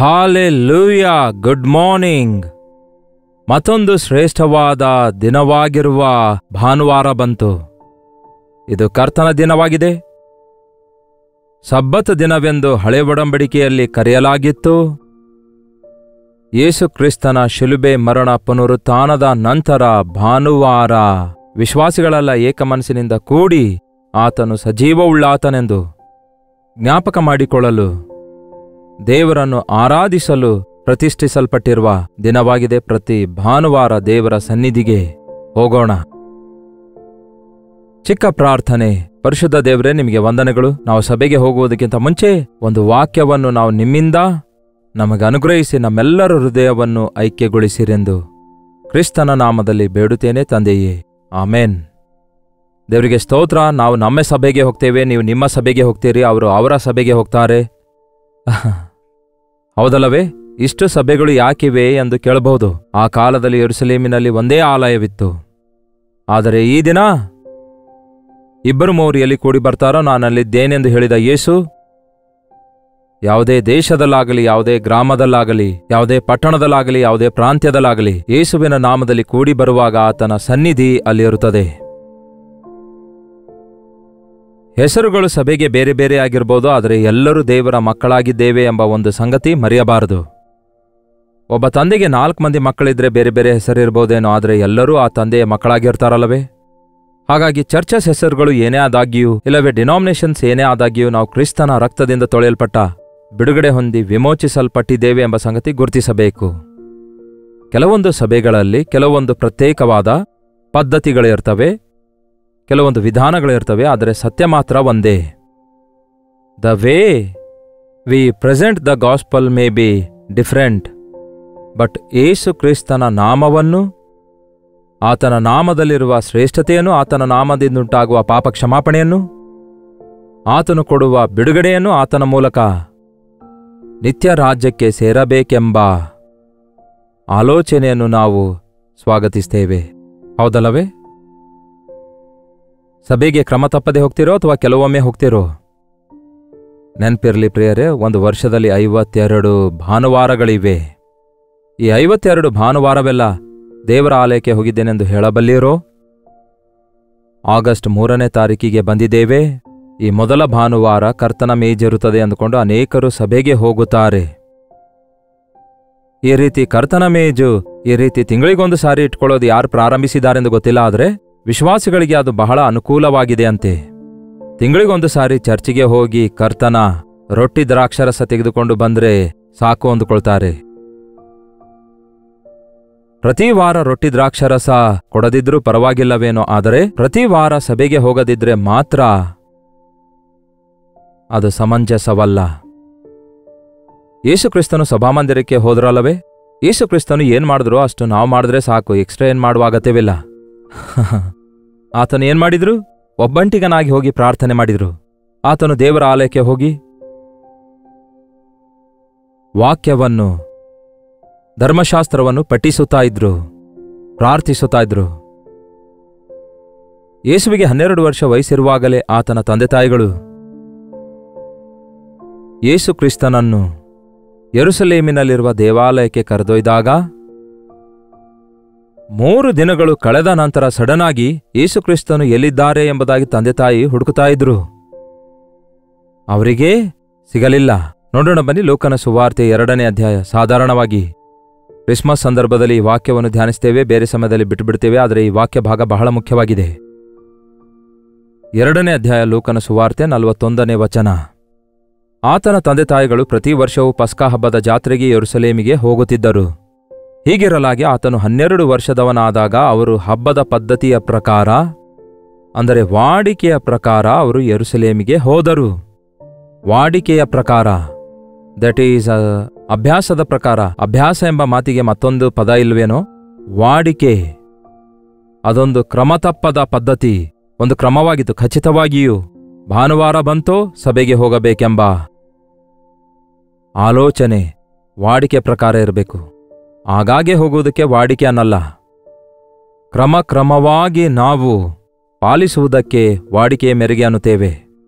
Hallelujah, good morning. ಮತ್ತೊಂದು ಶ್ರೇಷ್ಠವಾದ ದಿನವಾಗಿರುವ ಭಾನುವಾರ ಬಂತು. ಇದು ಕರ್ತನ ದಿನವಾಗಿದೆ. ಸಬ್ಬತ್ ದಿನವೆಂದು ಹಳೆ ಒಡಂಬಡಿಕೆಯಲ್ಲಿ ಕರೆಯಲಾಗಿತ್ತು. ಯೇಸು ಕ್ರಿಸ್ತನ ಶಿಲುಬೆ ಮರಣ ಪುನರುತ್ಥಾನದ ನಂತರ ಭಾನುವಾರ ವಿಶ್ವಾಸಿಗಳೆಲ್ಲ ಏಕಮನಸ್ಸಿನಿಂದ ಕೂಡಿ ಆತನು ಸಜೀವವುಳ್ಳಾತನೆಂದು ಜ್ಞಾಪಕ ಮಾಡಿಕೊಳ್ಳಲು, ದೇವರನ್ನು ಆರಾಧಿಸಲು ಪ್ರತಿಷ್ಠಿಸಲ್ಪಟ್ಟಿರುವ ದಿನವಾಗಿದೆ. ಪ್ರತಿ ಭಾನುವಾರ ದೇವರ ಸನ್ನಿಧಿಗೆ ಹೋಗೋಣ. ಚಿಕ್ಕ ಪ್ರಾರ್ಥನೆ. ಪರಿಶುದ್ಧ ದೇವರೇ, ನಿಮಗೆ ವಂದನೆಗಳು. ನಾವು ಸಭೆಗೆ ಹೋಗುವುದಕ್ಕಿಂತ ಮುಂಚೆ ಒಂದು ವಾಕ್ಯವನ್ನು ನಾವು ನಿಮ್ಮಿಂದ ನಮಗೆ ಅನುಗ್ರಹಿಸಿ ನಮ್ಮೆಲ್ಲರ ಹೃದಯವನ್ನು ಐಕ್ಯಗೊಳಿಸಿರೆಂದು ಕ್ರಿಸ್ತನ ನಾಮದಲ್ಲಿ ಬೇಡುತ್ತೇನೆ ತಂದೆಯೇ, ಆಮೇನ್. ದೇವರಿಗೆ ಸ್ತೋತ್ರ. ನಾವು ನಮ್ಮ ಸಭೆಗೆ ಹೋಗ್ತೇವೆ, ನೀವು ನಿಮ್ಮ ಸಭೆಗೆ ಹೋಗ್ತೀರಿ, ಅವರು ಅವರ ಸಭೆಗೆ ಹೋಗ್ತಾರೆ. ಹೌದಲ್ಲವೇ? ಇಷ್ಟು ಸಭೆಗಳು ಯಾಕಿವೆ ಎಂದು ಕೇಳಬಹುದು. ಆ ಕಾಲದಲ್ಲಿ ಯೆರೂಸಲೇಮಿನಲ್ಲಿ ಒಂದೇ ಆಲಯವಿತ್ತು. ಆದರೆ ಈ ದಿನ 2-3 ಎಲ್ಲಿ ಕೂಡಿ ಬರ್ತಾರೋ ನಾನಲ್ಲಿದ್ದೇನೆಂದು ಹೇಳಿದ ಯೇಸು, ಯಾವುದೇ ದೇಶದಲ್ಲಾಗಲಿ, ಯಾವುದೇ ಗ್ರಾಮದಲ್ಲಾಗಲಿ, ಯಾವುದೇ ಪಟ್ಟಣದಲ್ಲಾಗಲಿ, ಯಾವುದೇ ಪ್ರಾಂತ್ಯದಲ್ಲಾಗಲಿ ಯೇಸುವಿನ ನಾಮದಲ್ಲಿ ಕೂಡಿ ಬರುವಾಗ ಆತನ ಸನ್ನಿಧಿ ಅಲ್ಲಿರುತ್ತದೆ. ಹೆಸರುಗಳು ಸಭೆಗೆ ಬೇರೆ ಬೇರೆ ಆಗಿರ್ಬೋದು, ಆದರೆ ಎಲ್ಲರೂ ದೇವರ ಮಕ್ಕಳಾಗಿದ್ದೇವೆ ಎಂಬ ಒಂದು ಸಂಗತಿ ಮರೆಯಬಾರದು. ಒಬ್ಬ ತಂದೆಗೆ 4 ಮಂದಿ ಮಕ್ಕಳಿದ್ರೆ ಬೇರೆ ಬೇರೆ ಹೆಸರಿರ್ಬೋದೇನೋ, ಆದರೆ ಎಲ್ಲರೂ ಆ ತಂದೆಯ ಮಕ್ಕಳಾಗಿರ್ತಾರಲ್ಲವೇ? ಹಾಗಾಗಿ ಚರ್ಚಸ್ ಹೆಸರುಗಳು ಏನೇ ಆದಾಗ್ಯೂ, ಇಲ್ಲವೇ ಡಿನಾಮಿನೇಷನ್ಸ್ ಏನೇ ಆದಾಗ್ಯೂ, ನಾವು ಕ್ರಿಸ್ತನ ರಕ್ತದಿಂದ ತೊಳೆಯಲ್ಪಟ್ಟ, ಬಿಡುಗಡೆ ಹೊಂದಿ ವಿಮೋಚಿಸಲ್ಪಟ್ಟಿದ್ದೇವೆ ಎಂಬ ಸಂಗತಿ ಗುರುತಿಸಬೇಕು. ಕೆಲವೊಂದು ಸಭೆಗಳಲ್ಲಿ ಕೆಲವೊಂದು ಪ್ರತ್ಯೇಕವಾದ ಪದ್ಧತಿಗಳಿರ್ತವೆ, ಕೆಲವೊಂದು ವಿಧಾನಗಳಿರ್ತವೆ, ಆದರೆ ಸತ್ಯ ಮಾತ್ರ ಒಂದೇ. The way we present the gospel may be different, but ಯೇಸು ಕ್ರಿಸ್ತನ ನಾಮವನ್ನು, ಆತನ ನಾಮದಲ್ಲಿರುವ ಶ್ರೇಷ್ಠತೆಯನ್ನು, ಆತನ ನಾಮದಿಂದುಂಟಾಗುವ ಪಾಪ ಕ್ಷಮಾಪಣೆಯನ್ನು, ಆತನು ಕೊಡುವ ಬಿಡುಗಡೆಯನ್ನು, ಆತನ ಮೂಲಕ ನಿತ್ಯ ರಾಜ್ಯಕ್ಕೆ ಸೇರಬೇಕೆಂಬ ಆಲೋಚನೆಯನ್ನು ನಾವು ಸ್ವಾಗತಿಸ್ತೇವೆ. ಹೌದಲ್ಲವೇ? ಸಭೆಗೆ ಕ್ರಮ ತಪ್ಪದೆ ಹೋಗ್ತಿರೋ ಅಥವಾ ಕೆಲವೊಮ್ಮೆ ಹೋಗ್ತಿರೋ? ನೆನ್ಪಿರ್ಲಿ ಪ್ರಿಯರೇ, ಒಂದು ವರ್ಷದಲ್ಲಿ 52 ಭಾನುವಾರಗಳಿವೆ. ಈ 52 ಭಾನುವಾರವೆಲ್ಲ ದೇವರ ಆಲಯಕ್ಕೆ ಹೋಗಿದ್ದೇನೆಂದು ಹೇಳಬಲ್ಲಿರೋ? ಆಗಸ್ಟ್ 3ನೇ ತಾರೀಕಿಗೆ ಬಂದಿದ್ದೇವೆ. ಈ ಮೊದಲ ಭಾನುವಾರ ಕರ್ತನ ಮೇಜಿರುತ್ತದೆ ಅಂದುಕೊಂಡು ಅನೇಕರು ಸಭೆಗೆ ಹೋಗುತ್ತಾರೆ. ಈ ರೀತಿ ಕರ್ತನ ಮೇಜು ಈ ರೀತಿ ತಿಂಗಳಿಗೊಂದು ಸಾರಿ ಇಟ್ಕೊಳ್ಳೋದು ಯಾರು ಪ್ರಾರಂಭಿಸಿದಾರೆಂದು ಗೊತ್ತಿಲ್ಲ, ಆದರೆ ವಿಶ್ವಾಸಿಗಳಿಗೆ ಅದು ಬಹಳ ಅನುಕೂಲವಾಗಿದೆ ಅಂತೆ. ತಿಂಗಳಿಗೊಂದು ಸಾರಿ ಚರ್ಚಿಗೆ ಹೋಗಿ ಕರ್ತನ ರೊಟ್ಟಿ ದ್ರಾಕ್ಷರಸ ತೆಗೆದುಕೊಂಡು ಬಂದ್ರೆ ಸಾಕು ಅಂದುಕೊಳ್ತಾರೆ. ಪ್ರತಿ ವಾರ ರೊಟ್ಟಿ ದ್ರಾಕ್ಷರಸ ಕೊಡದಿದ್ರೂ ಪರವಾಗಿಲ್ಲವೇನೋ, ಆದರೆ ಪ್ರತಿ ವಾರ ಸಭೆಗೆ ಹೋಗದಿದ್ರೆ ಮಾತ್ರ ಅದು ಸಮಂಜಸವಲ್ಲ. ಯೇಸು ಕ್ರಿಸ್ತನು ಸಭಾಮಂದಿರಕ್ಕೆ ಹೋದ್ರಲ್ಲವೇ? ಯೇಸು ಕ್ರಿಸ್ತನು ಏನ್ ಮಾಡಿದ್ರು ಅಷ್ಟು ನಾವು ಮಾಡಿದ್ರೆ ಸಾಕು, ಎಕ್ಸ್ಟ್ರಾ ಏನ್ ಮಾಡುವ ಅಗತ್ಯವಿಲ್ಲ. ಆತನು ಏನ್ ಮಾಡಿದ್ರು? ಒಬ್ಬಂಟಿಗನಾಗಿ ಹೋಗಿ ಪ್ರಾರ್ಥನೆ ಮಾಡಿದ್ರು. ಆತನು ದೇವರ ಆಲಯಕ್ಕೆ ಹೋಗಿ ವಾಕ್ಯವನ್ನು, ಧರ್ಮಶಾಸ್ತ್ರವನ್ನು ಪಠಿಸುತ್ತಾ ಇದ್ರು, ಪ್ರಾರ್ಥಿಸುತ್ತಾ ಇದ್ರು. ಯೇಸುವಿಗೆ 12 ವರ್ಷ ವಯಸ್ಸಿರುವಾಗಲೇ ಆತನ ತಂದೆ ತಾಯಿಗಳು ಯೇಸು ಕ್ರಿಸ್ತನನ್ನು ಯೆರೂಸಲೇಮಿನಲ್ಲಿರುವ ದೇವಾಲಯಕ್ಕೆ ಕರೆದೊಯ್ದಾಗ 3 ದಿನಗಳು ಕಳೆದ ನಂತರ ಸಡನ್ ಆಗಿ ಯೇಸು ಕ್ರಿಸ್ತನು ಎಲ್ಲಿದ್ದಾರೆ ಎಂಬುದಾಗಿ ತಂದೆ ತಾಯಿ ಹುಡುಕುತ್ತಾ ಇದ್ರು. ಅವರಿಗೆ ಸಿಗಲಿಲ್ಲ. ನೋಡೋಣ ಬನ್ನಿ, ಲೂಕನ ಸುವಾರ್ತೆ 2ನೇ ಅಧ್ಯಾಯ. ಸಾಧಾರಣವಾಗಿ ಕ್ರಿಸ್ಮಸ್ ಸಂದರ್ಭದಲ್ಲಿ ಈ ವಾಕ್ಯವನ್ನು ಧ್ಯಾನಿಸ್ತೇವೆ, ಬೇರೆ ಸಮಯದಲ್ಲಿ ಬಿಟ್ಟುಬಿಡ್ತೇವೆ, ಆದರೆ ಈ ವಾಕ್ಯ ಭಾಗ ಬಹಳ ಮುಖ್ಯವಾಗಿದೆ. 2ನೇ ಅಧ್ಯಾಯ ಲೂಕನ ಸುವಾರ್ತೆ 41ನೇ ವಚನ. ಆತನ ತಂದೆ ತಾಯಿಗಳು ಪ್ರತಿ ವರ್ಷವೂ ಪಸ್ಕ ಹಬ್ಬದ ಜಾತ್ರೆಗೆ ಯೆರೂಸಲೇಮಿಗೆ ಹೋಗುತ್ತಿದ್ದರು. ಹೀಗಿರಲಾಗಿ ಆತನು 12 ವರ್ಷದವನಾದಾಗ ಅವರು ಹಬ್ಬದ ಪದ್ಧತಿಯ ಪ್ರಕಾರ, ಅಂದರೆ ವಾಡಿಕೆಯ ಪ್ರಕಾರ ಅವರು ಯೆರೂಸಲೇಮಿಗೆ ಹೋದರು. ವಾಡಿಕೆಯ ಪ್ರಕಾರ, ದಟ್ ಈಸ್ ಅಭ್ಯಾಸದ ಪ್ರಕಾರ. ಅಭ್ಯಾಸ ಎಂಬ ಮಾತಿಗೆ ಮತ್ತೊಂದು ಪದ ಇಲ್ವೇನೋ? ವಾಡಿಕೆ. ಅದೊಂದು ಕ್ರಮತಪ್ಪದ ಪದ್ಧತಿ, ಒಂದು ಕ್ರಮವಾಗಿತ್ತು. ಖಚಿತವಾಗಿಯೂ ಭಾನುವಾರ ಬಂತೋ ಸಭೆಗೆ ಹೋಗಬೇಕೆಂಬ ಆಲೋಚನೆ ವಾಡಿಕೆ ಪ್ರಕಾರ ಇರಬೇಕು. ಆಗಾಗ್ಗೆ ಹೋಗುವುದಕ್ಕೆ ವಾಡಿಕೆ ಅನ್ನಲ್ಲ. ಕ್ರಮವಾಗಿ ನಾವು ಪಾಲಿಸುವುದಕ್ಕೆ ವಾಡಿಕೆಯ ಮೇರೆಗೆ ಅನ್ನುತ್ತೇವೆ.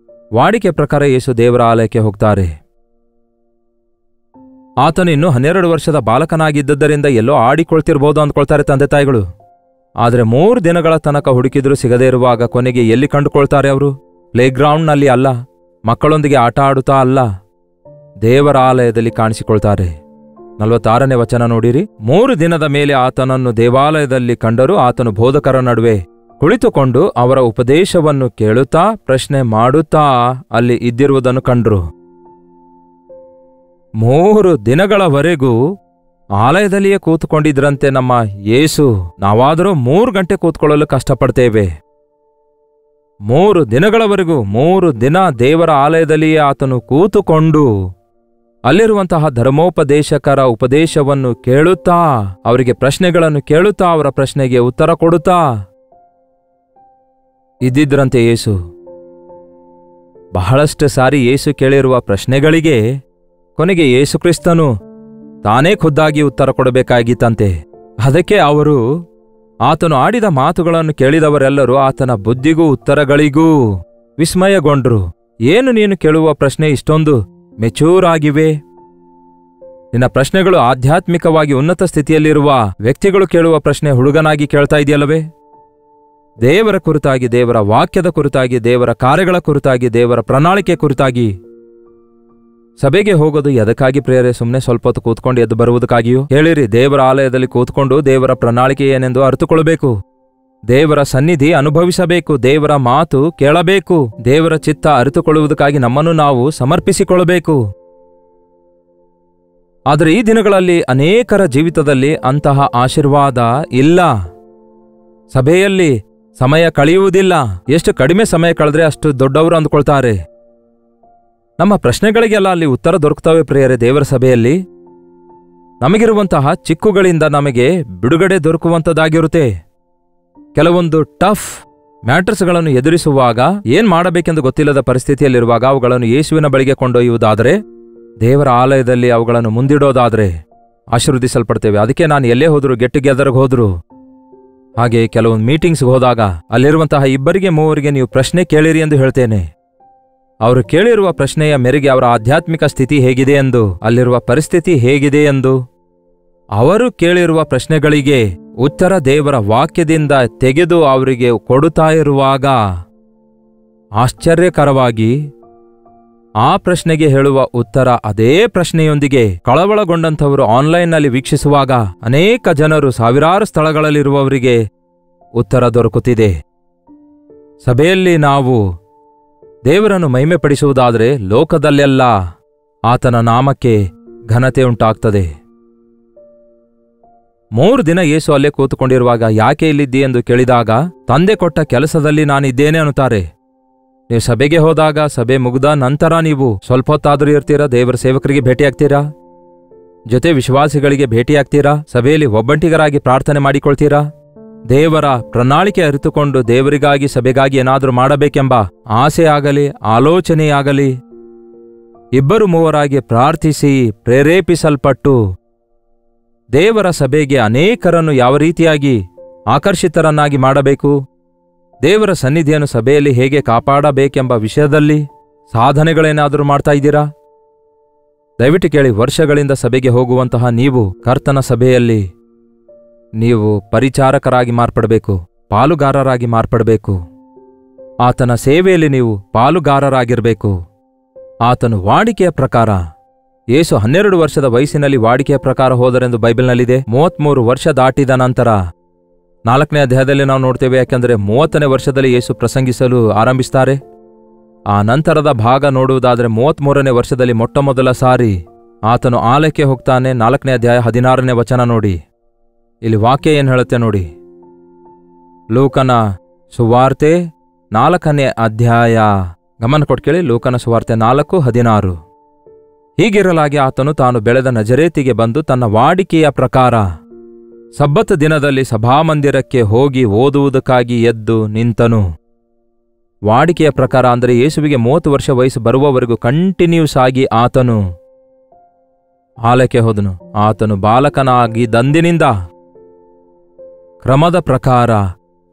ವಾಡಿಕೆ ಪ್ರಕಾರ ಯೇಸು ದೇವರ ಆಲಯಕ್ಕೆ ಹೋಗ್ತಾರೆ. ಆತನು ಇನ್ನೂ 12 ವರ್ಷದ ಬಾಲಕನಾಗಿದ್ದರಿಂದ ಎಲ್ಲೋ ಆಡಿಕೊಳ್ತಿರ್ಬೋದು ಅಂದ್ಕೊಳ್ತಾರೆ ತಂದೆ ತಾಯಿಗಳು. ಆದರೆ 3 ದಿನಗಳ ತನಕ ಹುಡುಕಿದ್ರೂ ಸಿಗದೇ ಇರುವಾಗ ಕೊನೆಗೆ ಎಲ್ಲಿ ಕಂಡುಕೊಳ್ತಾರೆ ಅವರು? ಪ್ಲೇಗ್ರೌಂಡ್ನಲ್ಲಿ ಅಲ್ಲ, ಮಕ್ಕಳೊಂದಿಗೆ ಆಟ ಆಡುತ್ತಾ ಅಲ್ಲ, ದೇವರ ಆಲಯದಲ್ಲಿ ಕಾಣಿಸಿಕೊಳ್ತಾರೆ. 46ನೇ ವಚನ ನೋಡಿರಿ. 3 ದಿನದ ಮೇಲೆ ಆತನನ್ನು ದೇವಾಲಯದಲ್ಲಿ ಕಂಡರೂ ಆತನು ಬೋಧಕರ ನಡುವೆ ಕುಳಿತುಕೊಂಡು ಅವರ ಉಪದೇಶವನ್ನು ಕೇಳುತ್ತಾ ಪ್ರಶ್ನೆ ಮಾಡುತ್ತಾ ಅಲ್ಲಿ ಇದ್ದಿರುವುದನ್ನು ಕಂಡ್ರು. 3 ದಿನಗಳವರೆಗೂ ಆಲಯದಲ್ಲಿಯೇ ಕೂತುಕೊಂಡಿದ್ರಂತೆ ನಮ್ಮ ಯೇಸು. ನಾವಾದರೂ 3 ಗಂಟೆ ಕೂತ್ಕೊಳ್ಳಲು ಕಷ್ಟಪಡ್ತೇವೆ. 3 ದಿನಗಳವರೆಗೂ 3 ದಿನ ದೇವರ ಆಲಯದಲ್ಲಿಯೇ ಆತನು ಕೂತುಕೊಂಡು ಅಲ್ಲಿರುವಂತಹ ಧರ್ಮೋಪದೇಶಕರ ಉಪದೇಶವನ್ನು ಕೇಳುತ್ತಾ, ಅವರಿಗೆ ಪ್ರಶ್ನೆಗಳನ್ನು ಕೇಳುತ್ತಾ, ಅವರ ಪ್ರಶ್ನೆಗೆ ಉತ್ತರ ಕೊಡುತ್ತಾ ಇದ್ದಿದ್ರಂತೆ ಯೇಸು. ಬಹಳಷ್ಟು ಸಾರಿ ಯೇಸು ಕೇಳಿರುವ ಪ್ರಶ್ನೆಗಳಿಗೆ ಕೊನೆಗೆ ಯೇಸು ಕ್ರಿಸ್ತನು ತಾನೇ ಖುದ್ದಾಗಿ ಉತ್ತರ ಕೊಡಬೇಕಾಗಿತ್ತಂತೆ. ಅದಕ್ಕೆ ಅವರು ಆತನು ಆಡಿದ ಮಾತುಗಳನ್ನು ಕೇಳಿದವರೆಲ್ಲರೂ ಆತನ ಬುದ್ಧಿಗೂ ಉತ್ತರಗಳಿಗೂ ವಿಸ್ಮಯಗೊಂಡ್ರು. ಏನು ನೀನು ಕೇಳುವ ಪ್ರಶ್ನೆ ಇಷ್ಟೊಂದು ಮೆಚೂರ್ ಆಗಿವೆ? ನಿನ್ನ ಪ್ರಶ್ನೆಗಳು ಆಧ್ಯಾತ್ಮಿಕವಾಗಿ ಉನ್ನತ ಸ್ಥಿತಿಯಲ್ಲಿರುವ ವ್ಯಕ್ತಿಗಳು ಕೇಳುವ ಪ್ರಶ್ನೆ ಹುಡುಗನಾಗಿ ಕೇಳ್ತಾ ಇದೆಯಲ್ಲವೇ? ದೇವರ ಕುರಿತಾಗಿ, ದೇವರ ವಾಕ್ಯದ ಕುರಿತಾಗಿ, ದೇವರ ಕಾರ್ಯಗಳ ಕುರಿತಾಗಿ, ದೇವರ ಪ್ರಣಾಳಿಕೆ ಕುರಿತಾಗಿ. ಸಭೆಗೆ ಹೋಗೋದು ಎದಕ್ಕಾಗಿ ಪ್ರಿಯರೇ? ಸುಮ್ಮನೆ ಸ್ವಲ್ಪ ಹೊತ್ತು ಕೂತ್ಕೊಂಡು ಎದ್ದು ಬರುವುದಕ್ಕಾಗಿಯೂ? ಹೇಳಿರಿ, ದೇವರ ಆಲಯದಲ್ಲಿ ಕೂತ್ಕೊಂಡು ದೇವರ ಪ್ರಣಾಳಿಕೆ ಏನೆಂದು ಅರಿತುಕೊಳ್ಳಬೇಕು, ದೇವರ ಸನ್ನಿಧಿ ಅನುಭವಿಸಬೇಕು, ದೇವರ ಮಾತು ಕೇಳಬೇಕು, ದೇವರ ಚಿತ್ತ ಅರಿತುಕೊಳ್ಳುವುದಕ್ಕಾಗಿ ನಮ್ಮನ್ನು ನಾವು ಸಮರ್ಪಿಸಿಕೊಳ್ಳಬೇಕು. ಆದರೆ ಈ ದಿನಗಳಲ್ಲಿ ಅನೇಕರ ಜೀವಿತದಲ್ಲಿ ಅಂತಹ ಆಶೀರ್ವಾದ ಇಲ್ಲ. ಸಭೆಯಲ್ಲಿ ಸಮಯ ಕಳೆಯುವುದಿಲ್ಲ. ಎಷ್ಟು ಕಡಿಮೆ ಸಮಯ ಕಳೆದ್ರೆ ಅಷ್ಟು ದೊಡ್ಡವರು ಅಂದ್ಕೊಳ್ತಾರೆ. ನಮ್ಮ ಪ್ರಶ್ನೆಗಳಿಗೆಲ್ಲ ಅಲ್ಲಿ ಉತ್ತರ ದೊರಕುತ್ತವೆ ಪ್ರಿಯರೇ. ದೇವರ ಸಭೆಯಲ್ಲಿ ನಮಗಿರುವಂತಹ ಚಿಕ್ಕುಗಳಿಂದ ನಮಗೆ ಬಿಡುಗಡೆ ದೊರಕುವಂಥದ್ದಾಗಿರುತ್ತೆ. ಕೆಲವೊಂದು ಟಫ್ ಮ್ಯಾಟರ್ಸ್ಗಳನ್ನು ಎದುರಿಸುವಾಗ, ಏನ್ ಮಾಡಬೇಕೆಂದು ಗೊತ್ತಿಲ್ಲದ ಪರಿಸ್ಥಿತಿಯಲ್ಲಿರುವಾಗ ಅವುಗಳನ್ನು ಯೇಸುವಿನ ಬಳಿಗೆ ಕೊಂಡೊಯ್ಯುವುದಾದರೆ, ದೇವರ ಆಲಯದಲ್ಲಿ ಅವುಗಳನ್ನು ಮುಂದಿಡೋದಾದರೆ ಆಶೀರ್ವದಿಸಲ್ಪಡ್ತೇವೆ. ಅದಕ್ಕೆ ನಾನು ಎಲ್ಲೇ ಹೋದ್ರು, ಗೆಟ್ ಟುಗೆದರ್ಗೆ ಹೋದ್ರು, ಹಾಗೆ ಕೆಲವೊಂದು ಮೀಟಿಂಗ್ಸ್ಗೆ ಹೋದಾಗ ಅಲ್ಲಿರುವಂತಹ 2-3 ನೀವು ಪ್ರಶ್ನೆ ಕೇಳಿರಿ ಎಂದು ಹೇಳ್ತೇನೆ. ಅವರು ಕೇಳಿರುವ ಪ್ರಶ್ನೆಯ ಮೇರೆಗೆ ಅವರ ಆಧ್ಯಾತ್ಮಿಕ ಸ್ಥಿತಿ ಹೇಗಿದೆ ಎಂದು, ಅಲ್ಲಿರುವ ಪರಿಸ್ಥಿತಿ ಹೇಗಿದೆ ಎಂದು, ಅವರು ಕೇಳಿರುವ ಪ್ರಶ್ನೆಗಳಿಗೆ ಉತ್ತರ ದೇವರ ವಾಕ್ಯದಿಂದ ತೆಗೆದು ಅವರಿಗೆ ಕೊಡುತ್ತಾ ಇರುವಾಗ ಆಶ್ಚರ್ಯಕರವಾಗಿ ಆ ಪ್ರಶ್ನೆಗೆ ಹೇಳುವ ಉತ್ತರ ಅದೇ ಪ್ರಶ್ನೆಯೊಂದಿಗೆ ಕಳವಳಗೊಂಡಂಥವರು ಆನ್ಲೈನ್ನಲ್ಲಿ ವೀಕ್ಷಿಸುವಾಗ ಅನೇಕ ಜನರು, ಸಾವಿರಾರು ಸ್ಥಳಗಳಲ್ಲಿರುವವರಿಗೆ ಉತ್ತರ ದೊರಕುತ್ತಿದೆ. ಸಭೆಯಲ್ಲಿ ನಾವು ದೇವರನ್ನು ಮಹಿಮೆಪಡಿಸುವುದಾದರೆ ಲೋಕದಲ್ಲೆಲ್ಲ ಆತನ ನಾಮಕ್ಕೆ ಘನತೆ ಉಂಟಾಗ್ತದೆ. 3 ದಿನ ಯೇಸು ಅಲ್ಲೇ ಕೂತುಕೊಂಡಿರುವಾಗ ಯಾಕೆ ಇಲ್ಲಿದ್ದಿ ಎಂದು ಕೇಳಿದಾಗ, ತಂದೆ ಕೊಟ್ಟ ಕೆಲಸದಲ್ಲಿ ನಾನಿದ್ದೇನೆ ಅನ್ನುತ್ತಾರೆ. ನೀವು ಸಭೆಗೆ ಹೋದಾಗ ಸಭೆ ಮುಗಿದ ನಂತರ ನೀವು ಸ್ವಲ್ಪ ಹೊತ್ತಾದರೂ ಇರ್ತೀರಾ, ದೇವರ ಸೇವಕರಿಗೆ ಭೇಟಿಯಾಗ್ತೀರಾ, ಜೊತೆ ವಿಶ್ವಾಸಿಗಳಿಗೆ ಭೇಟಿಯಾಗ್ತೀರಾ, ಸಭೆಯಲ್ಲಿ ಒಬ್ಬಂಟಿಗರಾಗಿ ಪ್ರಾರ್ಥನೆ ಮಾಡಿಕೊಳ್ತೀರಾ, ದೇವರ ಪ್ರಣಾಳಿಕೆ ಅರಿತುಕೊಂಡು ದೇವರಿಗಾಗಿ ಸಭೆಗಾಗಿ ಏನಾದರೂ ಮಾಡಬೇಕೆಂಬ ಆಸೆ ಆಗಲಿ ಆಲೋಚನೆಯಾಗಲಿ 2-3 ಪ್ರಾರ್ಥಿಸಿ ಪ್ರೇರೇಪಿಸಲ್ಪಟ್ಟು ದೇವರ ಸಭೆಗೆ ಅನೇಕರನ್ನು ಯಾವ ರೀತಿಯಾಗಿ ಆಕರ್ಷಿತರನ್ನಾಗಿ ಮಾಡಬೇಕು, ದೇವರ ಸನ್ನಿಧಿಯನ್ನು ಸಭೆಯಲ್ಲಿ ಹೇಗೆ ಕಾಪಾಡಬೇಕೆಂಬ ವಿಷಯದಲ್ಲಿ ಸಾಧನೆಗಳೇನಾದರೂ ಮಾಡ್ತಾ ಇದ್ದೀರಾ? ದಯವಿಟ್ಟು ಕೇಳಿ. ವರ್ಷಗಳಿಂದ ಸಭೆಗೆ ಹೋಗುವಂತಹ ನೀವು ಕರ್ತನ ಸಭೆಯಲ್ಲಿ ನೀವು ಪರಿಚಾರಕರಾಗಿ ಮಾರ್ಪಡಬೇಕು, ಪಾಲುಗಾರರಾಗಿ ಮಾರ್ಪಡಬೇಕು. ಆತನ ಸೇವೆಯಲ್ಲಿ ನೀವು ಪಾಲುಗಾರರಾಗಿರಬೇಕು. ಆತನು ವಾಡಿಕೆಯ ಪ್ರಕಾರ, ಯೇಸು 12 ವರ್ಷದ ವಯಸ್ಸಿನಲ್ಲಿ ವಾಡಿಕೆಯ ಪ್ರಕಾರ ಹೋದರೆಂದು ಬೈಬಲ್ನಲ್ಲಿದೆ. 33 ವರ್ಷ ದಾಟಿದ ನಂತರ 4ನೇ ಅಧ್ಯಾಯದಲ್ಲಿ ನಾವು ನೋಡ್ತೇವೆ. ಯಾಕೆಂದರೆ 30ನೇ ವರ್ಷದಲ್ಲಿ ಯೇಸು ಪ್ರಸಂಗಿಸಲು ಆರಂಭಿಸ್ತಾರೆ. ಆ ನಂತರದ ಭಾಗ ನೋಡುವುದಾದರೆ 33ನೇ ವರ್ಷದಲ್ಲಿ ಮೊಟ್ಟಮೊದಲ ಸಾರಿ ಆತನು ಆಲಯಕ್ಕೆ ಹೋಗ್ತಾನೆ. 4ನೇ ಅಧ್ಯಾಯ 16ನೇ ವಚನ ನೋಡಿ. ಇಲ್ಲಿ ವಾಕ್ಯ ಏನು ಹೇಳುತ್ತೆ ನೋಡಿ. ಲೂಕನ ಸುವಾರ್ತೆ 4ನೇ ಅಧ್ಯಾಯ, ಗಮನ ಕೊಟ್ಟು ಕೇಳಿ. ಲೂಕನ ಸುವಾರ್ತೆ 4:16. ಹೀಗಿರಲಾಗಿ ಆತನು ತಾನು ಬೆಳೆದ ನಜರೇತಿಗೆ ಬಂದು ತನ್ನ ವಾಡಿಕೆಯ ಪ್ರಕಾರ ಸಬ್ಬತ್ ದಿನದಲ್ಲಿ ಸಭಾಮಂದಿರಕ್ಕೆ ಹೋಗಿ ಓದುವುದಕ್ಕಾಗಿ ಎದ್ದು ನಿಂತನು. ವಾಡಿಕೆಯ ಪ್ರಕಾರ ಅಂದರೆ ಯೇಸುವಿಗೆ 30 ವರ್ಷ ವಯಸ್ಸು ಬರುವವರೆಗೂ ಕಂಟಿನ್ಯೂಸ್ ಆಗಿ ಆತನು ಆಲಯಕ್ಕೆ ಹೋದನು. ಆತನು ಬಾಲಕನಾಗಿದ್ದಂದಿನಿಂದ ಕ್ರಮದ ಪ್ರಕಾರ,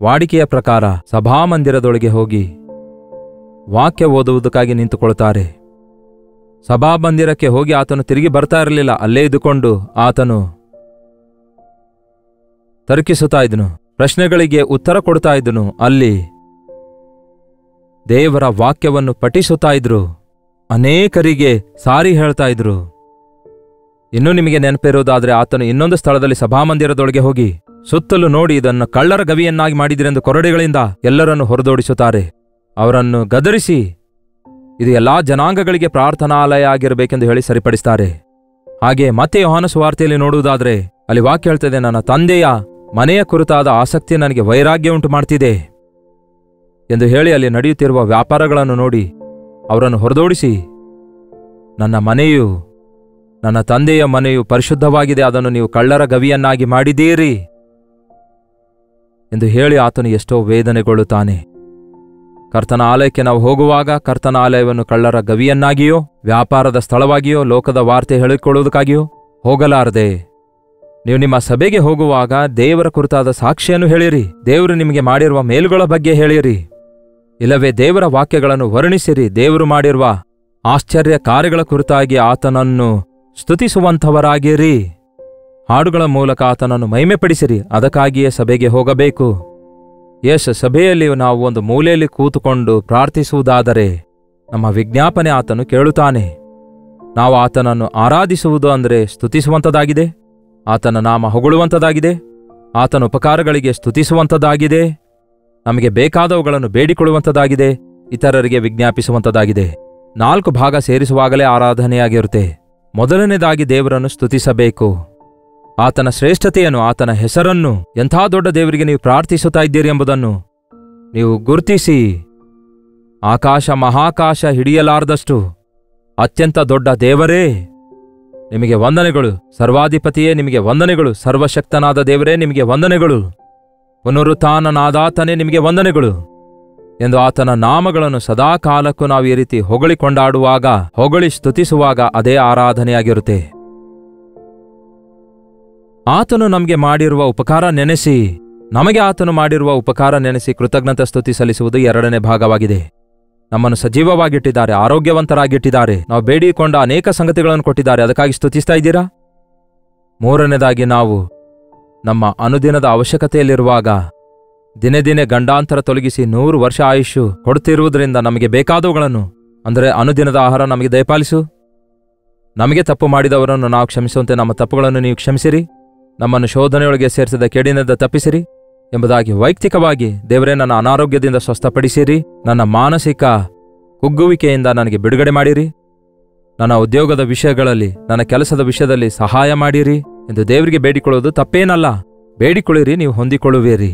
ವಾಡಿಕೆಯ ಪ್ರಕಾರ ಸಭಾಮಂದಿರದೊಳಗೆ ಹೋಗಿ ವಾಕ್ಯ ಓದುವುದಕ್ಕಾಗಿ ನಿಂತುಕೊಳ್ತಾರೆ. ಸಭಾಮಂದಿರಕ್ಕೆ ಹೋಗಿ ಆತನು ತಿರುಗಿ ಬರ್ತಾ ಇರಲಿಲ್ಲ. ಅಲ್ಲೇ ಇದ್ದುಕೊಂಡು ಆತನು ತರ್ಕಿಸುತ್ತಾ ಇದ್ದನು, ಪ್ರಶ್ನೆಗಳಿಗೆ ಉತ್ತರ ಕೊಡ್ತಾ ಇದ್ದನು. ಅಲ್ಲಿ ದೇವರ ವಾಕ್ಯವನ್ನು ಪಠಿಸುತ್ತಾ ಇದ್ರು, ಅನೇಕರಿಗೆ ಸಾರಿ ಹೇಳ್ತಾ ಇದ್ರು. ಇನ್ನೂ ನಿಮಗೆ ನೆನಪಿರುವುದಾದ್ರೆ ಆತನು ಇನ್ನೊಂದು ಸ್ಥಳದಲ್ಲಿ ಸಭಾಮಂದಿರದೊಳಗೆ ಹೋಗಿ ಸುತ್ತಲೂ ನೋಡಿ ಇದನ್ನು ಕಳ್ಳರ ಗವಿಯನ್ನಾಗಿ ಮಾಡಿದಿರೆಂದು ಕೊರಡೆಗಳಿಂದ ಎಲ್ಲರನ್ನು ಹೊರದೋಡಿಸುತ್ತಾರೆ. ಅವರನ್ನು ಗದರಿಸಿ ಇದು ಎಲ್ಲಾ ಜನಾಂಗಗಳಿಗೆ ಪ್ರಾರ್ಥನಾಲಯ ಆಗಿರಬೇಕೆಂದು ಹೇಳಿ ಸರಿಪಡಿಸ್ತಾರೆ. ಹಾಗೆ ಮತ್ತೆ ಯೋಹಾನ ಸುವಾರ್ತೆಯಲ್ಲಿ ನೋಡುವುದಾದ್ರೆ ಅಲ್ಲಿ ವಾಕ್ಯ ಹೇಳ್ತದೆ, ನನ್ನ ತಂದೆಯ ಮನೆಯ ಕುರಿತಾದ ಆಸಕ್ತಿ ನನಗೆ ವೈರಾಗ್ಯ ಉಂಟು ಮಾಡ್ತಿದೆ ಎಂದು ಹೇಳಿ ಅಲ್ಲಿ ನಡೆಯುತ್ತಿರುವ ವ್ಯಾಪಾರಗಳನ್ನು ನೋಡಿ ಅವರನ್ನು ಹೊರದೋಡಿಸಿ, ನನ್ನ ಮನೆಯು, ನನ್ನ ತಂದೆಯ ಮನೆಯು ಪರಿಶುದ್ಧವಾಗಿದೆ, ಅದನ್ನು ನೀವು ಕಳ್ಳರ ಗವಿಯನ್ನಾಗಿ ಮಾಡಿದ್ದೀರಿ ಎಂದು ಹೇಳಿ ಆತನು ಎಷ್ಟೋ ವೇದನೆಗೊಳ್ಳುತ್ತಾನೆ. ಕರ್ತನ ಆಲಯಕ್ಕೆ ನಾವು ಹೋಗುವಾಗ ಕರ್ತನ ಆಲಯವನ್ನು ಕಳ್ಳರ ಗವಿಯನ್ನಾಗಿಯೋ ವ್ಯಾಪಾರದ ಸ್ಥಳವಾಗಿಯೋ ಲೋಕದ ವಾರ್ತೆ ಹೇಳಿಕೊಳ್ಳುವುದಕ್ಕಾಗಿಯೋ ಹೋಗಲಾರದೆ, ನೀವು ನಿಮ್ಮ ಸಭೆಗೆ ಹೋಗುವಾಗ ದೇವರ ಕುರಿತಾದ ಸಾಕ್ಷಿಯನ್ನು ಹೇಳಿರಿ, ದೇವರು ನಿಮಗೆ ಮಾಡಿರುವ ಮೇಲುಗಳ ಬಗ್ಗೆ ಹೇಳಿರಿ, ಇಲ್ಲವೇ ದೇವರ ವಾಕ್ಯಗಳನ್ನು ವರ್ಣಿಸಿರಿ, ದೇವರು ಮಾಡಿರುವ ಆಶ್ಚರ್ಯ ಕಾರ್ಯಗಳ ಕುರಿತಾಗಿ ಆತನನ್ನು ಸ್ತುತಿಸುವಂಥವರಾಗಿರಿ, ಹಾಡುಗಳ ಮೂಲಕ ಆತನನ್ನು ಮಹಿಮೆಪಡಿಸಿರಿ. ಅದಕ್ಕಾಗಿಯೇ ಸಭೆಗೆ ಹೋಗಬೇಕು. ಸಭೆಯಲ್ಲಿ ನಾವು ಒಂದು ಮೂಲೆಯಲ್ಲಿ ಕೂತುಕೊಂಡು ಪ್ರಾರ್ಥಿಸುವುದಾದರೆ ನಮ್ಮ ವಿಜ್ಞಾಪನೆ ಆತನು ಕೇಳುತ್ತಾನೆ. ನಾವು ಆತನನ್ನು ಆರಾಧಿಸುವುದು ಅಂದರೆ ಸ್ತುತಿಸುವಂಥದ್ದಾಗಿದೆ, ಆತನ ನಾಮ ಹೊಗಳುವಂಥದ್ದಾಗಿದೆ, ಆತನ ಉಪಕಾರಗಳಿಗೆ ಸ್ತುತಿಸುವಂಥದ್ದಾಗಿದೆ, ನಮಗೆ ಬೇಕಾದವುಗಳನ್ನು ಬೇಡಿಕೊಳ್ಳುವಂಥದ್ದಾಗಿದೆ, ಇತರರಿಗೆ ವಿಜ್ಞಾಪಿಸುವಂಥದ್ದಾಗಿದೆ. 4 ಭಾಗ ಸೇರಿಸುವಾಗಲೇ ಆರಾಧನೆಯಾಗಿರುತ್ತೆ. ಮೊದಲನೇದಾಗಿ ದೇವರನ್ನು ಸ್ತುತಿಸಬೇಕು. ಆತನ ಶ್ರೇಷ್ಠತೆಯನ್ನು, ಆತನ ಹೆಸರನ್ನು, ಎಂಥ ದೊಡ್ಡ ದೇವರಿಗೆ ನೀವು ಪ್ರಾರ್ಥಿಸುತ್ತಾ ಇದ್ದೀರಿ ಎಂಬುದನ್ನು ನೀವು ಗುರುತಿಸಿ, ಆಕಾಶ ಮಹಾಕಾಶ ಹಿಡಿಯಲಾರದಷ್ಟು ಅತ್ಯಂತ ದೊಡ್ಡ ದೇವರೇ ನಿಮಗೆ ವಂದನೆಗಳು, ಸರ್ವಾಧಿಪತಿಯೇ ನಿಮಗೆ ವಂದನೆಗಳು, ಸರ್ವಶಕ್ತನಾದ ದೇವರೇ ನಿಮಗೆ ವಂದನೆಗಳು, ಪುನರುತ್ಥಾನನಾದಾತನೇ ನಿಮಗೆ ವಂದನೆಗಳು ಎಂದು ಆತನ ನಾಮಗಳನ್ನು ಸದಾಕಾಲಕ್ಕೂ ನಾವು ಈ ರೀತಿ ಹೊಗಳಿ ಕೊಂಡಾಡುವಾಗ, ಹೊಗಳಿ ಸ್ತುತಿಸುವಾಗ ಅದೇ ಆರಾಧನೆಯಾಗಿರುತ್ತೆ. ಆತನು ನಮಗೆ ಮಾಡಿರುವ ಉಪಕಾರ ನೆನೆಸಿ, ನಮಗೆ ಆತನು ಮಾಡಿರುವ ಉಪಕಾರ ನೆನೆಸಿ ಕೃತಜ್ಞತಾ ಸ್ತುತಿ ಸಲ್ಲಿಸುವುದು 2ನೇ ಭಾಗವಾಗಿದೆ. ನಮ್ಮನ್ನು ಸಜೀವವಾಗಿಟ್ಟಿದ್ದಾರೆ, ಆರೋಗ್ಯವಂತರಾಗಿಟ್ಟಿದ್ದಾರೆ, ನಾವು ಬೇಡಿಕೊಂಡ ಅನೇಕ ಸಂಗತಿಗಳನ್ನು ಕೊಟ್ಟಿದ್ದಾರೆ, ಅದಕ್ಕಾಗಿ ಸ್ತುತಿಸ್ತಾ ಇದ್ದೀರಾ? 3ನೇದಾಗಿ ನಾವು ನಮ್ಮ ಅನುದಿನದ ಅವಶ್ಯಕತೆಯಲ್ಲಿರುವಾಗ ದಿನೇ ದಿನೇ ಗಂಡಾಂತರ ತೊಲಗಿಸಿ 100 ವರ್ಷ ಆಯುಷ್ಯು ಕೊಡುತ್ತಿರುವುದರಿಂದ ನಮಗೆ ಬೇಕಾದವುಗಳನ್ನು, ಅಂದರೆ ಅನುದಿನದ ಆಹಾರ ನಮಗೆ ದಯಪಾಲಿಸು. ನಮಗೆ ತಪ್ಪು ಮಾಡಿದವರನ್ನು ನಾವು ಕ್ಷಮಿಸುವಂತೆ ನಮ್ಮ ತಪ್ಪುಗಳನ್ನು ನೀವು ಕ್ಷಮಿಸಿರಿ, ನಮ್ಮನ್ನು ಶೋಧನೆಯೊಳಗೆ ಸೇರಿಸಿದ ಕೇಡಿನಿಂದ ತಪ್ಪಿಸಿರಿ ಎಂಬುದಾಗಿ ವೈಯಕ್ತಿಕವಾಗಿ ದೇವರೇ ನನ್ನ ಅನಾರೋಗ್ಯದಿಂದ ಸ್ವಸ್ಥಪಡಿಸಿರಿ, ನನ್ನ ಮಾನಸಿಕ ಕುಗ್ಗುವಿಕೆಯಿಂದ ನನಗೆ ಬಿಡುಗಡೆ ಮಾಡಿರಿ, ನನ್ನ ಉದ್ಯೋಗದ ವಿಷಯಗಳಲ್ಲಿ, ನನ್ನ ಕೆಲಸದ ವಿಷಯದಲ್ಲಿ ಸಹಾಯ ಮಾಡಿರಿ ಎಂದು ದೇವರಿಗೆ ಬೇಡಿಕೊಳ್ಳುವುದು ತಪ್ಪೇನಲ್ಲ. ಬೇಡಿಕೊಳ್ಳಿರಿ, ನೀವು ಹೊಂದಿಕೊಳ್ಳುವಿರಿ.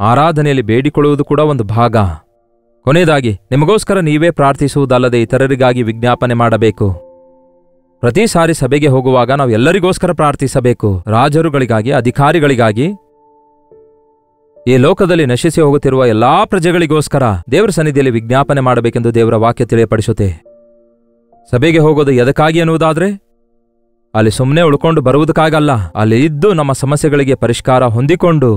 ಆರಾಧನೆಯಲ್ಲಿ ಬೇಡಿಕೊಳ್ಳುವುದು ಕೂಡ ಒಂದು ಭಾಗ. ಕೊನೆಯದಾಗಿ ನಿಮಗೋಸ್ಕರ ನೀವೇ ಪ್ರಾರ್ಥಿಸುವುದಲ್ಲದೆ ಇತರರಿಗಾಗಿ ವಿಜ್ಞಾಪನೆ ಮಾಡಬೇಕು. ಪ್ರತಿ ಸಾರಿ ಸಭೆಗೆ ಹೋಗುವಾಗ ನಾವು ಎಲ್ಲರಿಗೋಸ್ಕರ ಪ್ರಾರ್ಥಿಸಬೇಕು. ರಾಜರುಗಳಿಗಾಗಿ, ಅಧಿಕಾರಿಗಳಿಗಾಗಿ, ಈ ಲೋಕದಲ್ಲಿ ನಶಿಸಿ ಹೋಗುತ್ತಿರುವ ಎಲ್ಲಾ ಪ್ರಜೆಗಳಿಗೋಸ್ಕರ ದೇವರ ಸನ್ನಿಧಿಯಲ್ಲಿ ವಿಜ್ಞಾಪನೆ ಮಾಡಬೇಕೆಂದು ದೇವರ ವಾಕ್ಯ ತಿಳಿಯಪಡಿಸುತ್ತೆ. ಸಭೆಗೆ ಹೋಗೋದು ಎದಕ್ಕಾಗಿ ಎನ್ನುವುದಾದ್ರೆ ಅಲ್ಲಿ ಸುಮ್ಮನೆ ಉಳ್ಕೊಂಡು ಬರುವುದಕ್ಕಾಗಲ್ಲ, ಅಲ್ಲಿ ಇದ್ದು ನಮ್ಮ ಸಮಸ್ಯೆಗಳಿಗೆ ಪರಿಷ್ಕಾರ ಹೊಂದಿಕೊಂಡು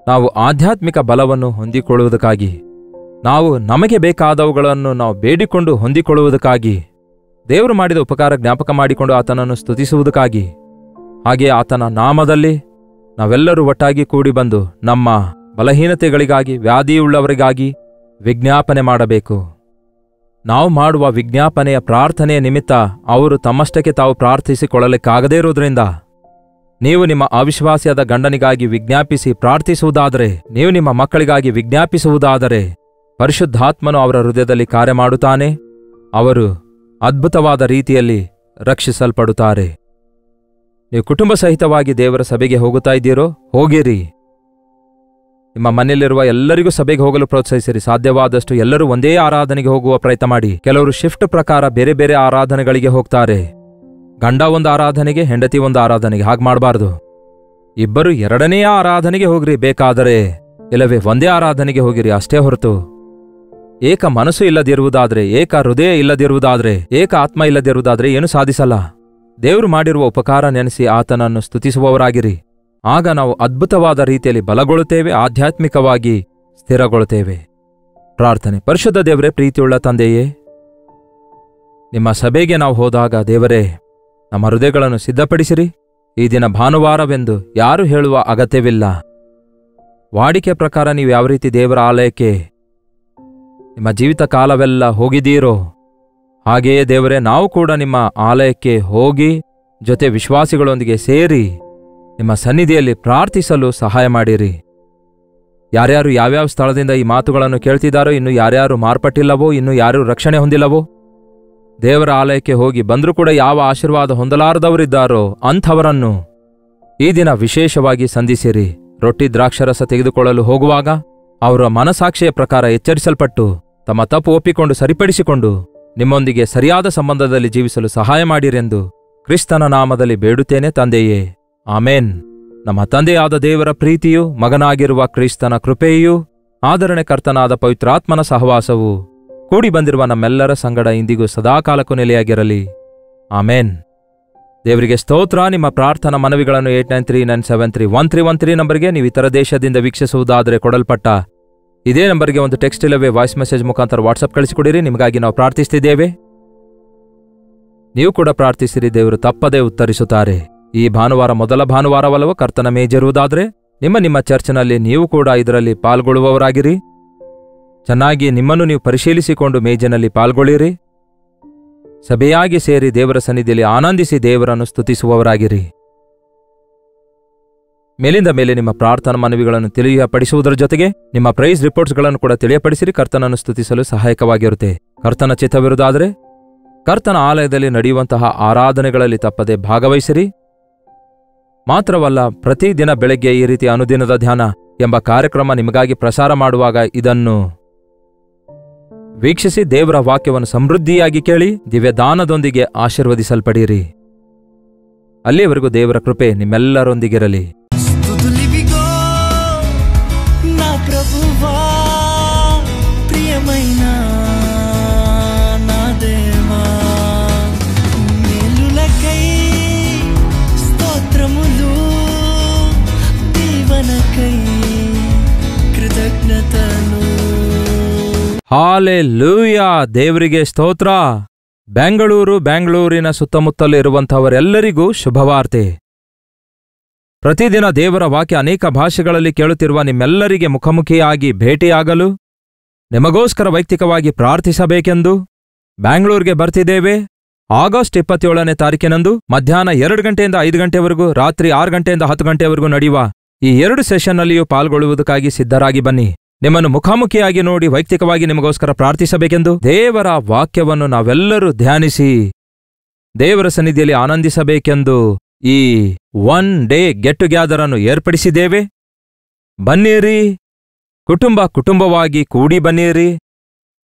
ನಾವು ಆಧ್ಯಾತ್ಮಿಕ ಬಲವನ್ನು ಹೊಂದಿಕೊಳ್ಳುವುದಕ್ಕಾಗಿ, ನಾವು ನಮಗೆ ಬೇಕಾದವುಗಳನ್ನು ನಾವು ಬೇಡಿಕೊಂಡು ಹೊಂದಿಕೊಳ್ಳುವುದಕ್ಕಾಗಿ, ದೇವರು ಮಾಡಿದ ಉಪಕಾರ ಜ್ಞಾಪಕ ಮಾಡಿಕೊಂಡು ಆತನನ್ನು ಸ್ತುತಿಸುವುದಕ್ಕಾಗಿ, ಹಾಗೆಯೇ ಆತನ ನಾಮದಲ್ಲಿ ನಾವೆಲ್ಲರೂ ಒಟ್ಟಾಗಿ ಕೂಡಿ ಬಂದು ನಮ್ಮ ಬಲಹೀನತೆಗಳಿಗಾಗಿ, ವ್ಯಾಧಿಯುಳ್ಳವರಿಗಾಗಿ ವಿಜ್ಞಾಪನೆ ಮಾಡಬೇಕು. ನಾವು ಮಾಡುವ ವಿಜ್ಞಾಪನೆಯ ಪ್ರಾರ್ಥನೆಯ ನಿಮಿತ್ತ ಅವರು ತಮ್ಮಷ್ಟಕ್ಕೆ ತಾವು ಪ್ರಾರ್ಥಿಸಿಕೊಳ್ಳಲಿಕ್ಕಾಗದೇ ಇರುವುದರಿಂದ ನೀವು ನಿಮ್ಮ ಅವಿಶ್ವಾಸಿಯಾದ ಗಂಡನಿಗಾಗಿ ವಿಜ್ಞಾಪಿಸಿ ಪ್ರಾರ್ಥಿಸುವುದಾದರೆ, ನೀವು ನಿಮ್ಮ ಮಕ್ಕಳಿಗಾಗಿ ವಿಜ್ಞಾಪಿಸುವುದಾದರೆ ಪರಿಶುದ್ಧಾತ್ಮನು ಅವರ ಹೃದಯದಲ್ಲಿ ಕಾರ್ಯ ಮಾಡುತ್ತಾನೆ, ಅವರು ಅದ್ಭುತವಾದ ರೀತಿಯಲ್ಲಿ ರಕ್ಷಿಸಲ್ಪಡುತ್ತಾರೆ. ನೀವು ಕುಟುಂಬ ಸಹಿತವಾಗಿ ದೇವರ ಸಭೆಗೆ ಹೋಗುತ್ತಾ ಇದ್ದೀರೋ, ಹೋಗಿರಿ. ನಿಮ್ಮ ಮನೆಯಲ್ಲಿರುವ ಎಲ್ಲರಿಗೂ ಸಭೆಗೆ ಹೋಗಲು ಪ್ರೋತ್ಸಾಹಿಸಿರಿ. ಸಾಧ್ಯವಾದಷ್ಟು ಎಲ್ಲರೂ ಒಂದೇ ಆರಾಧನೆಗೆ ಹೋಗುವ ಪ್ರಯತ್ನ ಮಾಡಿ. ಕೆಲವರು ಶಿಫ್ಟ್ ಪ್ರಕಾರ ಬೇರೆ ಬೇರೆ ಆರಾಧನೆಗಳಿಗೆ ಹೋಗ್ತಾರೆ. ಗಂಡ ಒಂದು ಆರಾಧನೆಗೆ, ಹೆಂಡತಿ ಒಂದು ಆರಾಧನೆಗೆ. ಹಾಗೆ ಮಾಡಬಾರ್ದು. ಇಬ್ಬರು 2ನೇ ಆರಾಧನೆಗೆ ಹೋಗ್ರಿ ಬೇಕಾದರೆ, ಇಲ್ಲವೇ ಒಂದೇ ಆರಾಧನೆಗೆ ಹೋಗಿರಿ ಅಷ್ಟೇ ಹೊರತು ಏಕ ಮನಸ್ಸು ಇಲ್ಲದಿರುವುದಾದ್ರೆ, ಏಕ ಹೃದಯ ಇಲ್ಲದಿರುವುದಾದ್ರೆ, ಏಕ ಆತ್ಮ ಇಲ್ಲದಿರುವುದಾದ್ರೆ ಏನು ಸಾಧಿಸಲ್ಲ. ದೇವರು ಮಾಡಿರುವ ಉಪಕಾರ ನೆನೆಸಿ ಆತನನ್ನು ಸ್ತುತಿಸುವವರಾಗಿರಿ. ಆಗ ನಾವು ಅದ್ಭುತವಾದ ರೀತಿಯಲ್ಲಿ ಬಲಗೊಳ್ಳುತ್ತೇವೆ, ಆಧ್ಯಾತ್ಮಿಕವಾಗಿ ಸ್ಥಿರಗೊಳ್ಳುತ್ತೇವೆ. ಪ್ರಾರ್ಥನೆ. ಪರಿಶುದ್ಧ ದೇವರೇ, ಪ್ರೀತಿಯುಳ್ಳ ತಂದೆಯೇ, ನಿಮ್ಮ ಸಭೆಗೆ ನಾವು ಹೋದಾಗ ದೇವರೇ ನಮ್ಮ ಹೃದಯಗಳನ್ನು ಸಿದ್ಧಪಡಿಸಿರಿ. ಈ ದಿನ ಭಾನುವಾರವೆಂದು ಯಾರೂ ಹೇಳುವ ಅಗತ್ಯವಿಲ್ಲ. ವಾಡಿಕೆ ಪ್ರಕಾರ ನೀವು ಯಾವ ರೀತಿ ದೇವರ ಆಲಯಕ್ಕೆ ನಿಮ್ಮ ಜೀವಿತ ಕಾಲವೆಲ್ಲ ಹೋಗಿದ್ದೀರೋ ಹಾಗೆಯೇ ದೇವರೇ ನಾವು ಕೂಡ ನಿಮ್ಮ ಆಲಯಕ್ಕೆ ಹೋಗಿ ಜೊತೆ ವಿಶ್ವಾಸಿಗಳೊಂದಿಗೆ ಸೇರಿ ನಿಮ್ಮ ಸನ್ನಿಧಿಯಲ್ಲಿ ಪ್ರಾರ್ಥಿಸಲು ಸಹಾಯ ಮಾಡಿರಿ. ಯಾರ್ಯಾರು ಯಾವ್ಯಾವ ಸ್ಥಳದಿಂದ ಈ ಮಾತುಗಳನ್ನು ಕೇಳ್ತಿದ್ದಾರೋ, ಇನ್ನು ಯಾರ್ಯಾರು ಮಾರ್ಪಟ್ಟಿಲ್ಲವೋ, ಇನ್ನು ಯಾರು ರಕ್ಷಣೆ ಹೊಂದಿಲ್ಲವೋ, ದೇವರ ಆಲಯಕ್ಕೆ ಹೋಗಿ ಬಂದರೂ ಕೂಡ ಯಾವ ಆಶೀರ್ವಾದ ಹೊಂದಲಾರದವರಿದ್ದಾರೋ ಅಂಥವರನ್ನು ಈ ದಿನ ವಿಶೇಷವಾಗಿ ಸಂಧಿಸಿರಿ. ರೊಟ್ಟಿ ದ್ರಾಕ್ಷರಸ ತೆಗೆದುಕೊಳ್ಳಲು ಹೋಗುವಾಗ ಅವರ ಮನಸಾಕ್ಷಿಯ ಪ್ರಕಾರ ಎಚ್ಚರಿಸಲ್ಪಟ್ಟು ತಮ್ಮ ತಪ್ಪು ಒಪ್ಪಿಕೊಂಡು ಸರಿಪಡಿಸಿಕೊಂಡು ನಿಮ್ಮೊಂದಿಗೆ ಸರಿಯಾದ ಸಂಬಂಧದಲ್ಲಿ ಜೀವಿಸಲು ಸಹಾಯ ಮಾಡಿರೆಂದು ಕ್ರಿಸ್ತನ ನಾಮದಲ್ಲಿ ಬೇಡುತ್ತೇನೆ ತಂದೆಯೇ, ಆಮೇನ್. ನಮ್ಮ ತಂದೆಯಾದ ದೇವರ ಪ್ರೀತಿಯೂ ಮಗನಾಗಿರುವ ಕ್ರಿಸ್ತನ ಕೃಪೆಯೂ ಆದರಣೆಕರ್ತನಾದ ಪವಿತ್ರಾತ್ಮನ ಸಹವಾಸವು ಕೂಡಿ ಬಂದಿರುವ ನಮ್ಮೆಲ್ಲರ ಸಂಗಡ ಇಂದಿಗೂ ಸದಾಕಾಲಕ್ಕೂ ನೆಲೆಯಾಗಿರಲಿ. ಆಮೇನ್. ದೇವರಿಗೆ ಸ್ತೋತ್ರ. ನಿಮ್ಮ ಪ್ರಾರ್ಥನಾ ಮನವಿಗಳನ್ನು 8939731313 ನಂಬರ್ಗೆ ನೀವು ಇತರ ದೇಶದಿಂದ ವೀಕ್ಷಿಸುವುದಾದರೆ ಕೊಡಲ್ಪಟ್ಟ ಇದೇ ನಂಬರ್ಗೆ ಒಂದು ಟೆಕ್ಸ್ಟ್ ಇಲ್ಲವೇ ವಾಯ್ಸ್ ಮೆಸೇಜ್ ಮುಖಾಂತರ ವಾಟ್ಸಪ್ ಕಳಿಸಿಕೊಡಿರಿ. ನಿಮಗಾಗಿ ನಾವು ಪ್ರಾರ್ಥಿಸ್ತಿದ್ದೇವೆ. ನೀವು ಕೂಡ ಪ್ರಾರ್ಥಿಸಿರಿ, ದೇವರು ತಪ್ಪದೇ ಉತ್ತರಿಸುತ್ತಾರೆ. ಈ ಭಾನುವಾರ ಮೊದಲ ಭಾನುವಾರವಲ್ಲವೋ ಕರ್ತನ ಮೇಜಿರುವುದಾದರೆ ನಿಮ್ಮ ಚರ್ಚ್ನಲ್ಲಿ ನೀವು ಕೂಡ ಇದರಲ್ಲಿ ಪಾಲ್ಗೊಳ್ಳುವವರಾಗಿರಿ. ಚೆನ್ನಾಗಿ ನಿಮ್ಮನ್ನು ನೀವು ಪರಿಶೀಲಿಸಿಕೊಂಡು ಮೇಜಿನಲ್ಲಿ ಪಾಲ್ಗೊಳ್ಳಿರಿ. ಸಭೆಯಾಗಿ ಸೇರಿ ದೇವರ ಸನ್ನಿಧಿಯಲ್ಲಿ ಆನಂದಿಸಿ ದೇವರನ್ನು ಸ್ತುತಿಸುವವರಾಗಿರಿ. ಮೇಲಿಂದ ಮೇಲೆ ನಿಮ್ಮ ಪ್ರಾರ್ಥನಾ ಮನವಿಗಳನ್ನು ತಿಳಿಯಪಡಿಸುವುದರ ಜೊತೆಗೆ ನಿಮ್ಮ ಪ್ರೈಸ್ ರಿಪೋರ್ಟ್ಸ್ಗಳನ್ನು ಕೂಡ ತಿಳಿಯಪಡಿಸಿರಿ. ಕರ್ತನನ್ನು ಸ್ತುತಿಸಲು ಸಹಾಯಕವಾಗಿರುತ್ತೆ. ಕರ್ತನ ಚಿತ್ತವಿರುವುದಾದರೆ ಕರ್ತನ ಆಲಯದಲ್ಲಿ ನಡೆಯುವಂತಹ ಆರಾಧನೆಗಳಲ್ಲಿ ತಪ್ಪದೆ ಭಾಗವಹಿಸಿರಿ. ಮಾತ್ರವಲ್ಲ, ಪ್ರತಿದಿನ ಬೆಳಗ್ಗೆ ಈ ರೀತಿ ಅನುದಿನದ ಧ್ಯಾನ ಎಂಬ ಕಾರ್ಯಕ್ರಮ ನಿಮಗಾಗಿ ಪ್ರಸಾರ ಮಾಡುವಾಗ ಇದನ್ನು ವೀಕ್ಷಿಸಿ ದೇವರ ವಾಕ್ಯವನ್ನು ಸಮೃದ್ಧಿಯಾಗಿ ಕೇಳಿ ದಿವ್ಯದಾನದೊಂದಿಗೆ ಆಶೀರ್ವದಿಸಲ್ಪಡಿರಿ. ಅಲ್ಲಿಯವರೆಗೂ ದೇವರ ಕೃಪೆ ನಿಮ್ಮೆಲ್ಲರೊಂದಿಗಿರಲಿ. ಹಾಲೆಲೂಯಾ, ದೇವರಿಗೆ ಸ್ತೋತ್ರ. ಬೆಂಗಳೂರಿನ ಸುತ್ತಮುತ್ತಲು ಇರುವಂಥವರೆಲ್ಲರಿಗೂ ಶುಭವಾರ್ತೆ. ಪ್ರತಿದಿನ ದೇವರ ವಾಕ್ಯ ಅನೇಕ ಭಾಷೆಗಳಲ್ಲಿ ಕೇಳುತ್ತಿರುವ ನಿಮ್ಮೆಲ್ಲರಿಗೆ ಮುಖಾಮುಖಿಯಾಗಿ ಭೇಟಿಯಾಗಲು ನಿಮಗೋಸ್ಕರ ವೈಯಕ್ತಿಕವಾಗಿ ಪ್ರಾರ್ಥಿಸಬೇಕೆಂದು ಬ್ಯಾಂಗ್ಳೂರ್ಗೆ ಬರ್ತಿದ್ದೇವೆ. ಆಗಸ್ಟ್ 27ನೇ ತಾರೀಕಿನಂದು ಮಧ್ಯಾಹ್ನ 2 ಗಂಟೆಯಿಂದ 5 ಗಂಟೆವರೆಗೂ, ರಾತ್ರಿ 6 ಗಂಟೆಯಿಂದ 10 ಗಂಟೆವರೆಗೂ ನಡೆಯುವ ಈ 2 ಸೆಷನ್ನಲ್ಲಿಯೂ ಪಾಲ್ಗೊಳ್ಳುವುದಕ್ಕಾಗಿ ಸಿದ್ಧರಾಗಿ ಬನ್ನಿ. ನಿಮ್ಮನ್ನು ಮುಖಾಮುಖಿಯಾಗಿ ನೋಡಿ ವೈಯಕ್ತಿಕವಾಗಿ ನಿಮಗೋಸ್ಕರ ಪ್ರಾರ್ಥಿಸಬೇಕೆಂದು ದೇವರ ವಾಕ್ಯವನ್ನು ನಾವೆಲ್ಲರೂ ಧ್ಯಾನಿಸಿ ದೇವರ ಸನ್ನಿಧಿಯಲ್ಲಿ ಆನಂದಿಸಬೇಕೆಂದು ಈ 1 ಡೇ ಗೆಟ್ ಟುಗ್ಯಾದರ್ ಅನ್ನು ಏರ್ಪಡಿಸಿದ್ದೇವೆ. ಬನ್ನಿರಿ, ಕುಟುಂಬವಾಗಿ ಕೂಡಿ ಬನ್ನಿರಿ.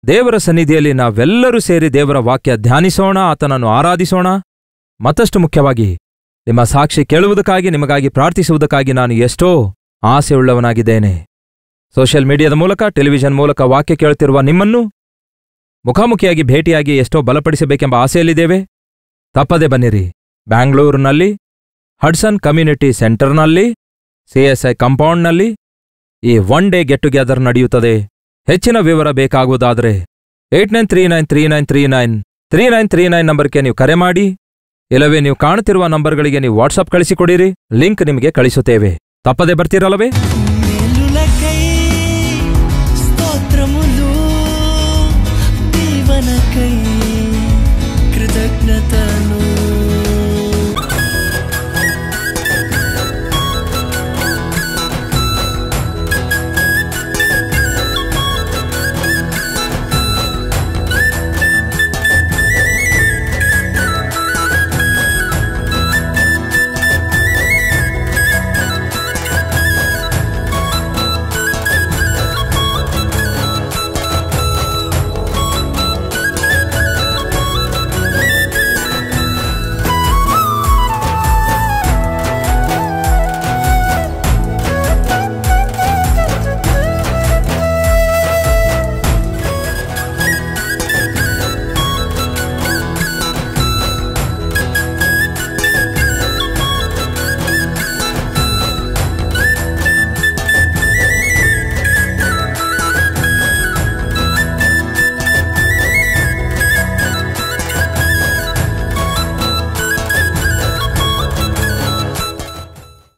ದೇವರ ಸನ್ನಿಧಿಯಲ್ಲಿ ನಾವೆಲ್ಲರೂ ಸೇರಿ ದೇವರ ವಾಕ್ಯ ಧ್ಯಾನಿಸೋಣ, ಆತನನ್ನು ಆರಾಧಿಸೋಣ. ಮತ್ತಷ್ಟು ಮುಖ್ಯವಾಗಿ ನಿಮ್ಮ ಸಾಕ್ಷಿ ಕೇಳುವುದಕ್ಕಾಗಿ, ನಿಮಗಾಗಿ ಪ್ರಾರ್ಥಿಸುವುದಕ್ಕಾಗಿ ನಾನು ಎಷ್ಟೋ ಆಸೆಯುಳ್ಳವನಾಗಿದ್ದೇನೆ. ಸೋಷಿಯಲ್ ಮೀಡಿಯಾದ ಮೂಲಕ, ಟೆಲಿವಿಷನ್ ಮೂಲಕ ವಾಕ್ಯ ಕೇಳುತ್ತಿರುವ ನಿಮ್ಮನ್ನು ಮುಖಾಮುಖಿಯಾಗಿ ಭೇಟಿಯಾಗಿ ಎಷ್ಟೋ ಬಲಪಡಿಸಬೇಕೆಂಬ ಆಸೆಯಲ್ಲಿದ್ದೇವೆ. ತಪ್ಪದೆ ಬನ್ನಿರಿ. ಬ್ಯಾಂಗ್ಳೂರಿನಲ್ಲಿ ಹಡ್ಸನ್ ಕಮ್ಯುನಿಟಿ ಸೆಂಟರ್ನಲ್ಲಿ CSI ಕಾಂಪೌಂಡ್ನಲ್ಲಿ ಈ 1 ಡೇ ಗೆಟ್ ಟುಗ್ಯಾದರ್ ನಡೆಯುತ್ತದೆ. ಹೆಚ್ಚಿನ ವಿವರ ಬೇಕಾಗುವುದಾದರೆ 8939393939 ನಂಬರ್ಗೆ ನೀವು ಕರೆ ಮಾಡಿ, ಇಲ್ಲವೇ ನೀವು ಕಾಣುತ್ತಿರುವ ನಂಬರ್ಗಳಿಗೆ ನೀವು ವಾಟ್ಸಪ್ ಕಳಿಸಿಕೊಡಿರಿ. ಲಿಂಕ್ ನಿಮಗೆ ಕಳಿಸುತ್ತೇವೆ. ತಪ್ಪದೆ ಬರ್ತೀರಲ್ಲವೇ?